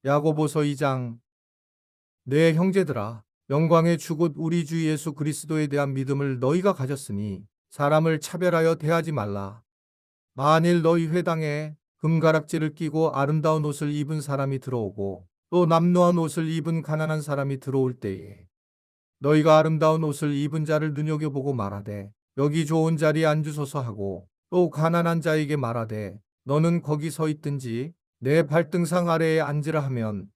야고보서 2장. 내 형제들아, 영광의 주 곧 우리 주 예수 그리스도에 대한 믿음을 너희가 가졌으니 사람을 차별하여 대하지 말라. 만일 너희 회당에 금가락지를 끼고 아름다운 옷을 입은 사람이 들어오고 또 남노한 옷을 입은 가난한 사람이 들어올 때에 너희가 아름다운 옷을 입은 자를 눈여겨보고 말하되 여기 좋은 자리에 앉으소서 하고 또 가난한 자에게 말하되 너는 거기 서 있든지 내 발등상 아래에 앉으라 하면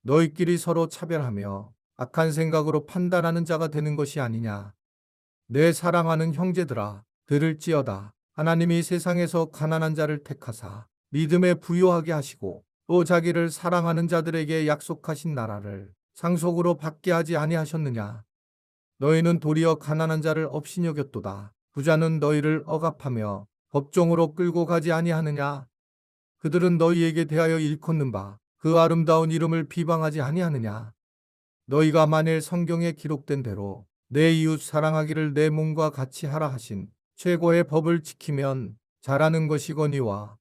너희끼리 서로 차별하며 악한 생각으로 판단하는 자가 되는 것이 아니냐. 내 사랑하는 형제들아, 들을지어다. 하나님이 세상에서 가난한 자를 택하사 믿음에 부요하게 하시고 또 자기를 사랑하는 자들에게 약속하신 나라를 상속으로 받게 하지 아니하셨느냐. 너희는 도리어 가난한 자를 업신 여겼도다. 부자는 너희를 억압하며 법정으로 끌고 가지 아니하느냐. 그들은 너희에게 대하여 일컫는 바 그 아름다운 이름을 비방하지 아니하느냐. 너희가 만일 성경에 기록된 대로 내 이웃 사랑하기를 내 몸과 같이 하라 하신 최고의 법을 지키면 잘하는 것이거니와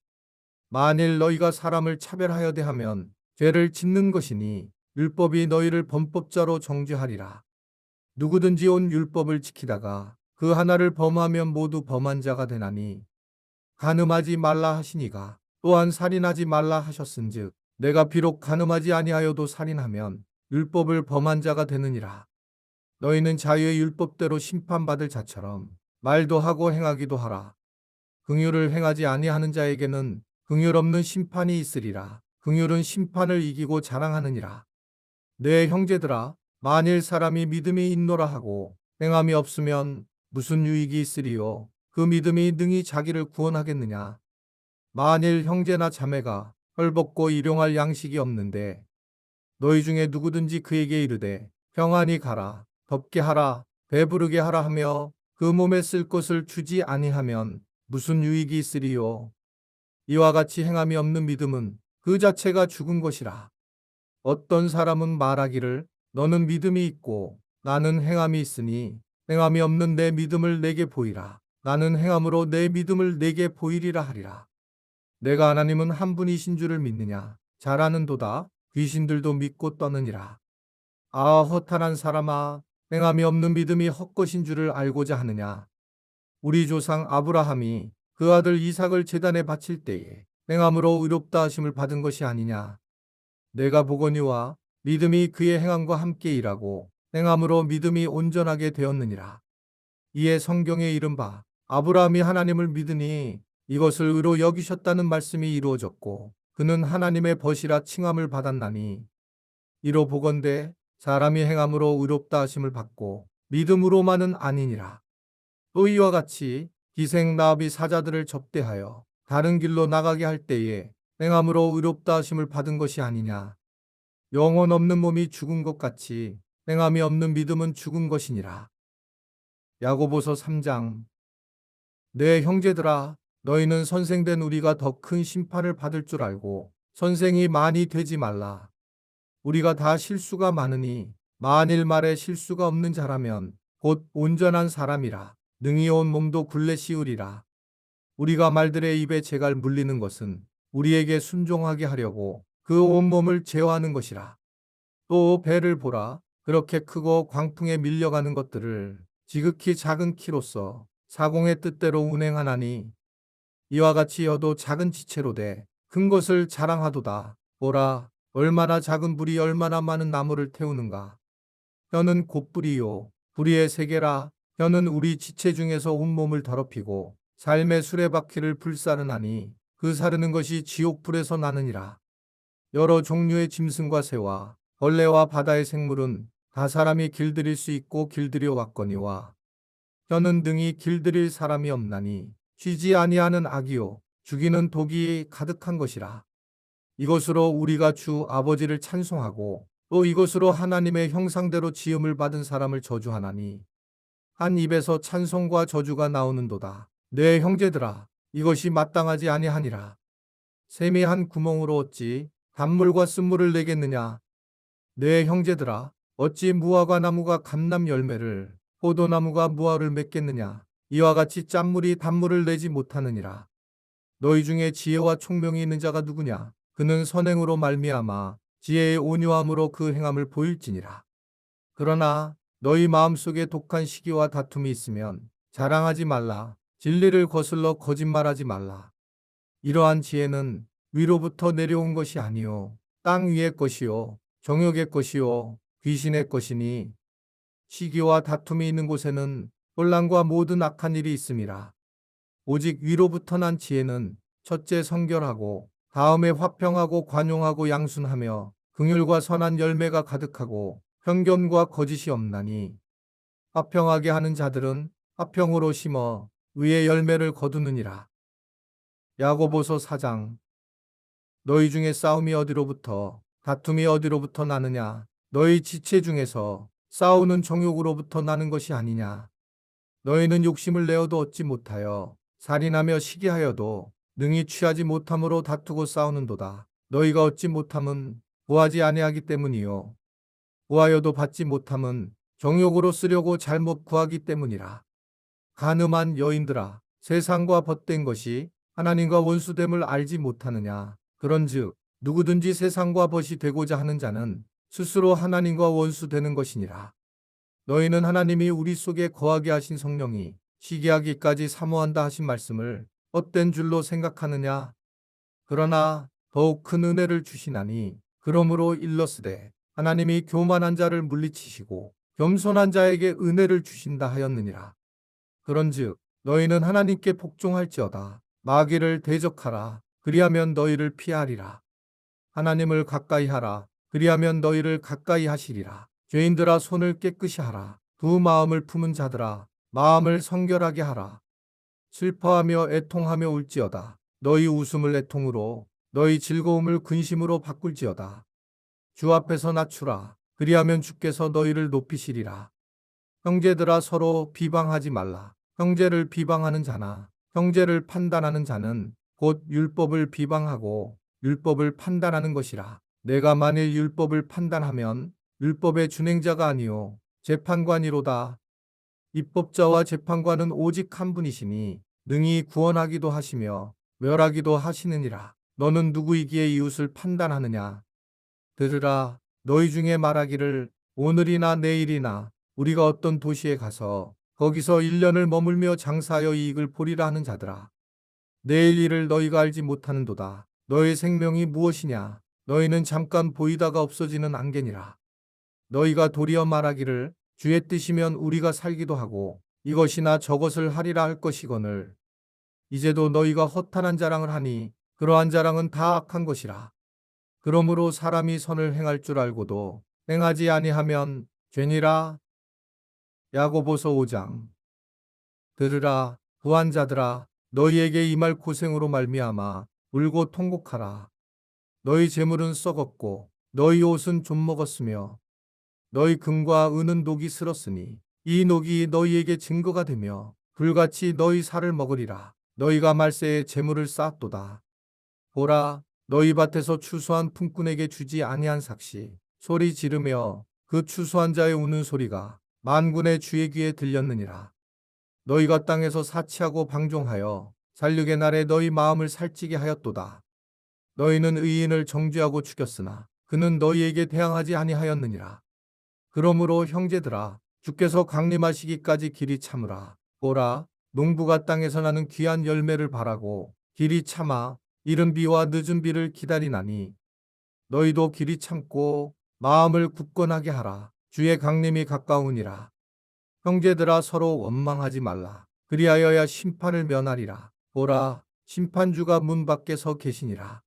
만일 너희가 사람을 차별하여 대하면 죄를 짓는 것이니 율법이 너희를 범법자로 정죄하리라. 누구든지 온 율법을 지키다가 그 하나를 범하면 모두 범한 자가 되나니 간음하지 말라 하시니가 또한 살인하지 말라 하셨은즉 내가 비록 간음하지 아니하여도 살인하면 율법을 범한 자가 되느니라. 너희는 자유의 율법대로 심판받을 자처럼 말도 하고 행하기도 하라. 긍휼을 행하지 아니하는 자에게는 긍휼 없는 심판이 있으리라. 긍휼은 심판을 이기고 자랑하느니라. 내 형제들아, 만일 사람이 믿음이 있노라 하고 행함이 없으면 무슨 유익이 있으리요? 그 믿음이 능히 자기를 구원하겠느냐? 만일 형제나 자매가 헐벗고 일용할 양식이 없는데 너희 중에 누구든지 그에게 이르되 평안히 가라, 덥게 하라, 배부르게 하라 하며 그 몸에 쓸 것을 주지 아니하면 무슨 유익이 있으리요? 이와 같이 행함이 없는 믿음은 그 자체가 죽은 것이라. 어떤 사람은 말하기를 너는 믿음이 있고 나는 행함이 있으니 행함이 없는 내 믿음을 내게 보이라. 나는 행함으로 내 믿음을 내게 보이리라 하리라. 내가 하나님은 한 분이신 줄을 믿느냐? 잘하는도다. 귀신들도 믿고 떠느니라. 아, 허탄한 사람아, 행함이 없는 믿음이 헛것인 줄을 알고자 하느냐? 우리 조상 아브라함이 그 아들 이삭을 제단에 바칠 때에 행함으로 의롭다 하심을 받은 것이 아니냐? 내가 보거니와 믿음이 그의 행함과 함께 일하고 행함으로 믿음이 온전하게 되었느니라. 이에 성경에 이른바 아브라함이 하나님을 믿으니 이것을 의로 여기셨다는 말씀이 이루어졌고 그는 하나님의 벗이라 칭함을 받았나니 이로 보건대 사람이 행함으로 의롭다 하심을 받고 믿음으로만은 아니니라. 또 이와 같이 기생 라합이 사자들을 접대하여 다른 길로 나가게 할 때에 행함으로 의롭다 하심을 받은 것이 아니냐. 영혼 없는 몸이 죽은 것 같이 행함이 없는 믿음은 죽은 것이니라. 야고보서 3장. 내 형제들아, 너희는 선생된 우리가 더 큰 심판을 받을 줄 알고 선생이 많이 되지 말라. 우리가 다 실수가 많으니 만일 말에 실수가 없는 자라면 곧 온전한 사람이라. 능히 온 몸도 굴레 씌우리라. 우리가 말들의 입에 재갈 물리는 것은 우리에게 순종하게 하려고 그 온몸을 제어하는 것이라. 또 배를 보라. 그렇게 크고 광풍에 밀려가는 것들을 지극히 작은 키로서 사공의 뜻대로 운행하나니 이와 같이 여도 작은 지체로 돼 큰 것을 자랑하도다. 보라, 얼마나 작은 불이 얼마나 많은 나무를 태우는가. 혀는 곧불이요 불의의 세계라. 혀는 우리 지체 중에서 온몸을 더럽히고 삶의 수레바퀴를 불사르나니 그 사르는 것이 지옥불에서 나느니라. 여러 종류의 짐승과 새와 벌레와 바다의 생물은 다 사람이 길들일 수 있고 길들여 왔거니와 혀는 등이 길들일 사람이 없나니 쉬지 아니하는 악이요 죽이는 독이 가득한 것이라. 이것으로 우리가 주 아버지를 찬송하고 또 이것으로 하나님의 형상대로 지음을 받은 사람을 저주하나니 한 입에서 찬송과 저주가 나오는도다. 내 형제들아, 이것이 마땅하지 아니하니라. 샘이 한 구멍으로 어찌 단물과 쓴물을 내겠느냐. 내 형제들아, 어찌 무화과 나무가 감람 열매를 포도나무가 무화를 맺겠느냐. 이와 같이 짠물이 단물을 내지 못하느니라. 너희 중에 지혜와 총명이 있는 자가 누구냐. 그는 선행으로 말미암아 지혜의 온유함으로 그 행함을 보일지니라. 그러나 너희 마음속에 독한 시기와 다툼이 있으면 자랑하지 말라. 진리를 거슬러 거짓말하지 말라. 이러한 지혜는 위로부터 내려온 것이 아니요 땅 위의 것이요 정욕의 것이요 귀신의 것이니 시기와 다툼이 있는 곳에는 혼란과 모든 악한 일이 있음이라. 오직 위로부터 난 지혜는 첫째 성결하고 다음에 화평하고 관용하고 양순하며 긍휼과 선한 열매가 가득하고 편견과 거짓이 없나니 화평하게 하는 자들은 화평으로 심어 의의 열매를 거두느니라. 야고보서 4장. 너희 중에 싸움이 어디로부터 다툼이 어디로부터 나느냐? 너희 지체 중에서 싸우는 정욕으로부터 나는 것이 아니냐? 너희는 욕심을 내어도 얻지 못하여 살인하며 시기하여도 능히 취하지 못함으로 다투고 싸우는도다. 너희가 얻지 못함은 구하지 아니하기 때문이요 구하여도 받지 못함은 정욕으로 쓰려고 잘못 구하기 때문이라. 간음한 여인들아, 세상과 벗된 것이 하나님과 원수됨을 알지 못하느냐? 그런즉 누구든지 세상과 벗이 되고자 하는 자는 스스로 하나님과 원수되는 것이니라. 너희는 하나님이 우리 속에 거하게 하신 성령이 시기하기까지 사모한다 하신 말씀을 헛된 줄로 생각하느냐? 그러나 더욱 큰 은혜를 주시나니 그러므로 일렀으되 하나님이 교만한 자를 물리치시고 겸손한 자에게 은혜를 주신다 하였느니라. 그런즉 너희는 하나님께 복종할지어다. 마귀를 대적하라. 그리하면 너희를 피하리라. 하나님을 가까이 하라. 그리하면 너희를 가까이 하시리라. 죄인들아 손을 깨끗이 하라. 두 마음을 품은 자들아 마음을 성결하게 하라. 슬퍼하며 애통하며 울지어다. 너희 웃음을 애통으로 너희 즐거움을 근심으로 바꿀지어다. 주 앞에서 낮추라. 그리하면 주께서 너희를 높이시리라. 형제들아 서로 비방하지 말라. 형제를 비방하는 자나 형제를 판단하는 자는 곧 율법을 비방하고 율법을 판단하는 것이라. 내가 만일 율법을 판단하면 율법의 준행자가 아니요 재판관이로다. 입법자와 재판관은 오직 한 분이시니 능히 구원하기도 하시며 멸하기도 하시느니라. 너는 누구이기에 이웃을 판단하느냐? 들으라. 너희 중에 말하기를 오늘이나 내일이나 우리가 어떤 도시에 가서 거기서 1년을 머물며 장사하여 이익을 보리라 하는 자들아. 내일 일을 너희가 알지 못하는도다. 너희 생명이 무엇이냐? 너희는 잠깐 보이다가 없어지는 안개니라. 너희가 도리어 말하기를 주의 뜻이면 우리가 살기도 하고 이것이나 저것을 하리라 할 것이거늘. 이제도 너희가 허탄한 자랑을 하니 그러한 자랑은 다 악한 것이라. 그러므로 사람이 선을 행할 줄 알고도 행하지 아니하면 죄니라. 야고보서 5장. 들으라. 부한 자들아 너희에게 임할 고생으로 말미암아 울고 통곡하라. 너희 재물은 썩었고 너희 옷은 좀 먹었으며 너희 금과 은은 녹이 슬었으니 이 녹이 너희에게 증거가 되며 불같이 너희 살을 먹으리라. 너희가 말세에 재물을 쌓았도다. 보라. 너희 밭에서 추수한 품꾼에게 주지 아니한 삭시 소리 지르며 그 추수한 자의 우는 소리가 만군의 주의 귀에 들렸느니라. 너희가 땅에서 사치하고 방종하여 살육의 날에 너희 마음을 살찌게 하였도다. 너희는 의인을 정죄하고 죽였으나 그는 너희에게 대항하지 아니하였느니라. 그러므로 형제들아 주께서 강림하시기까지 길이 참으라. 보라. 농부가 땅에서 나는 귀한 열매를 바라고 길이 참아 이른 비와 늦은 비를 기다리나니 너희도 길이 참고 마음을 굳건하게 하라. 주의 강림이 가까우니라. 형제들아 서로 원망하지 말라. 그리하여야 심판을 면하리라. 보라. 심판주가 문 밖에 서 계시니라.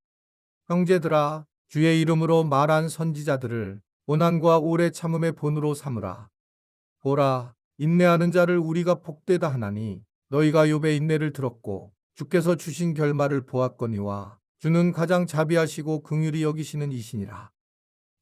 형제들아 주의 이름으로 말한 선지자들을 고난과 오래 참음의 본으로 삼으라. 보라. 인내하는 자를 우리가 복되다 하나니 너희가 욥의 인내를 들었고 주께서 주신 결말을 보았거니와 주는 가장 자비하시고 긍휼히 여기시는 이시니라.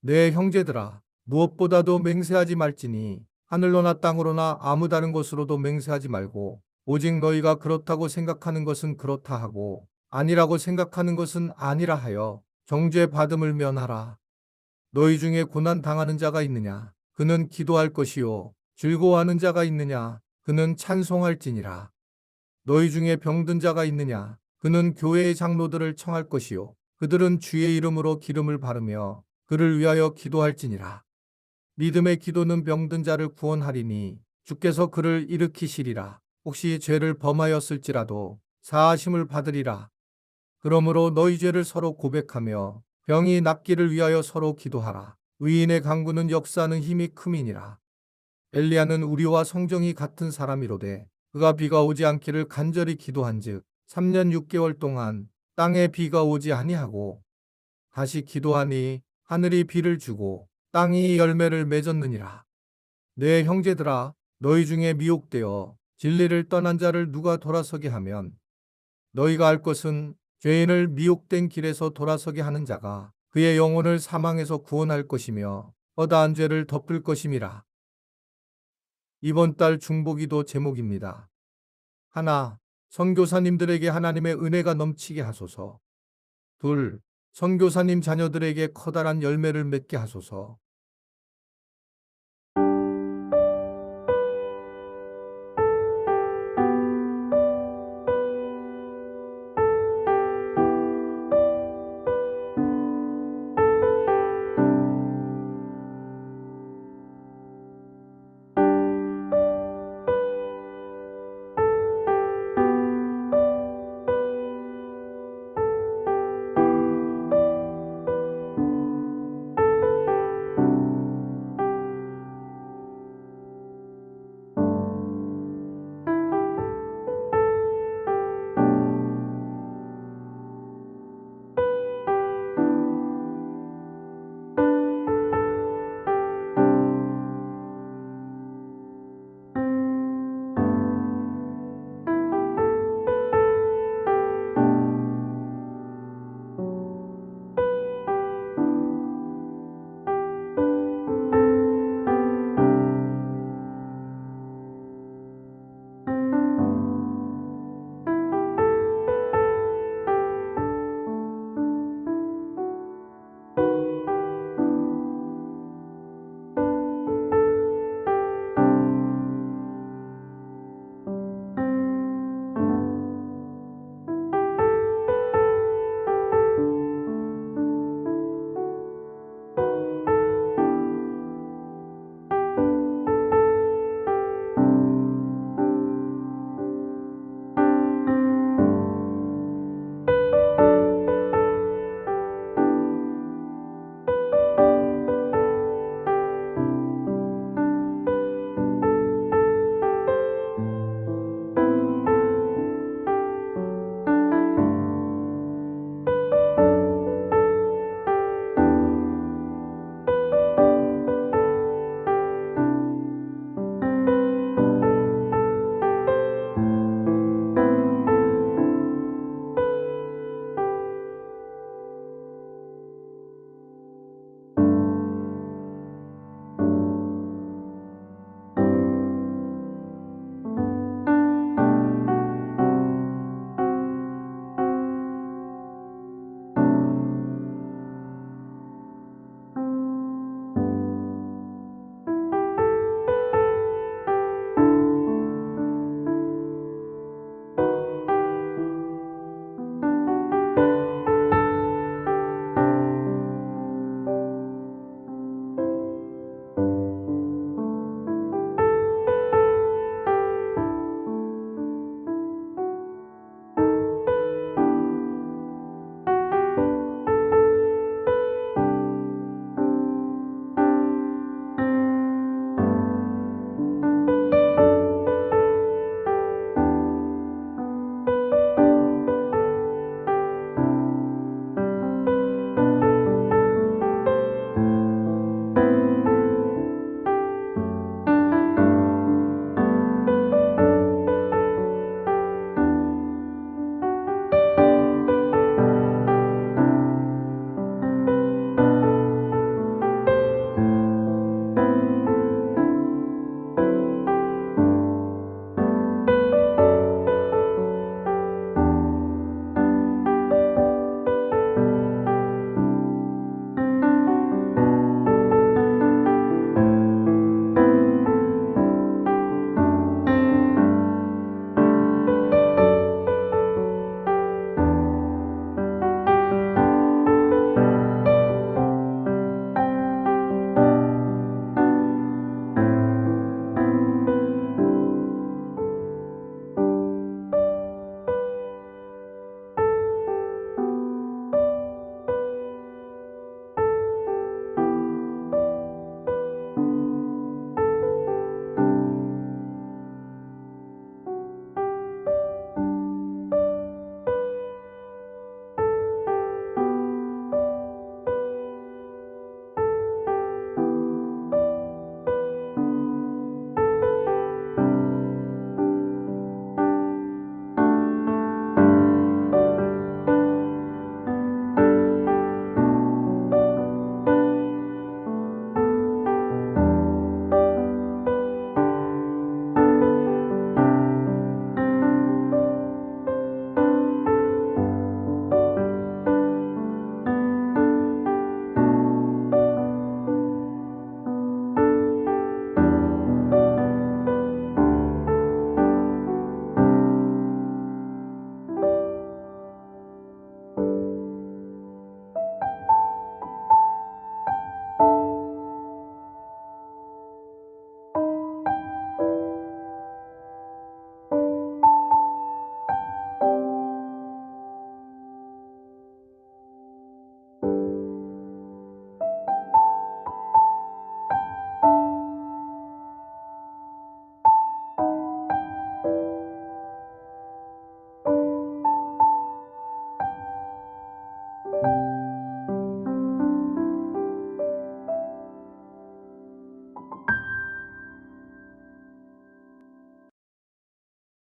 내 형제들아 무엇보다도 맹세하지 말지니 하늘로나 땅으로나 아무 다른 것으로도 맹세하지 말고 오직 너희가 그렇다고 생각하는 것은 그렇다 하고 아니라고 생각하는 것은 아니라 하여 정죄 받음을 면하라. 너희 중에 고난 당하는 자가 있느냐? 그는 기도할 것이요. 즐거워하는 자가 있느냐? 그는 찬송할지니라. 너희 중에 병든 자가 있느냐? 그는 교회의 장로들을 청할 것이요. 그들은 주의 이름으로 기름을 바르며 그를 위하여 기도할지니라. 믿음의 기도는 병든 자를 구원하리니 주께서 그를 일으키시리라. 혹시 죄를 범하였을지라도 사하심을 받으리라. 그러므로 너희 죄를 서로 고백하며 병이 낫기를 위하여 서로 기도하라. 의인의 강구는 역사하는 힘이 큼이니라. 엘리야는 우리와 성정이 같은 사람이로되 그가 비가 오지 않기를 간절히 기도한즉 3년 6개월 동안 땅에 비가 오지 아니하고 다시 기도하니 하늘이 비를 주고 땅이 열매를 맺었느니라. 내 형제들아, 너희 중에 미혹되어 진리를 떠난 자를 누가 돌아서게 하면 너희가 알 것은 죄인을 미혹된 길에서 돌아서게 하는 자가 그의 영혼을 사망에서 구원할 것이며 허다한 죄를 덮을 것임이라. 이번 달 중보기도 제목입니다. 하나, 선교사님들에게 하나님의 은혜가 넘치게 하소서. 둘, 선교사님 자녀들에게 커다란 열매를 맺게 하소서.